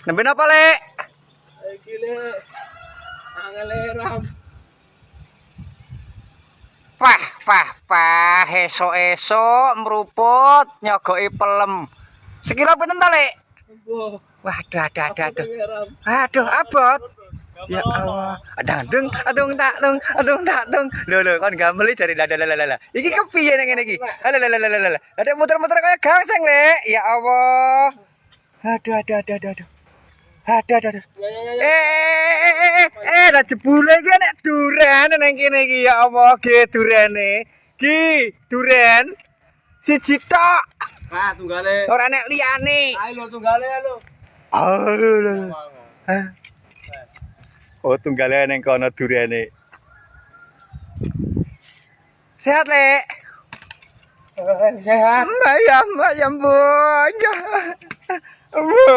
Nembe napa, Lek? Iki Lek. Angele ram. Pah, esok-esok meruput nyogoki pelem. Sekira pinten ta, Lek? Embuh. Waduh, aduh. Ram. Aduh, abot. Ya Allah. Adung tak tung. Lho kon gamel jare la. Iki kepiye nek ngene iki? La. Ada muter-muter kaya gangseng, Lek. Ya Allah. Aduh. Aduh. Lah jebule iki nek duren nang kene iki ya Allah, ge durene. Ki, duren. Siji tok. Ah, tunggale. Ora nek liyane. Ayo tunggale lho. Oh. Oh, tunggale nang kono durene. Sehat, Lek? Sehat. Ayam, Bu.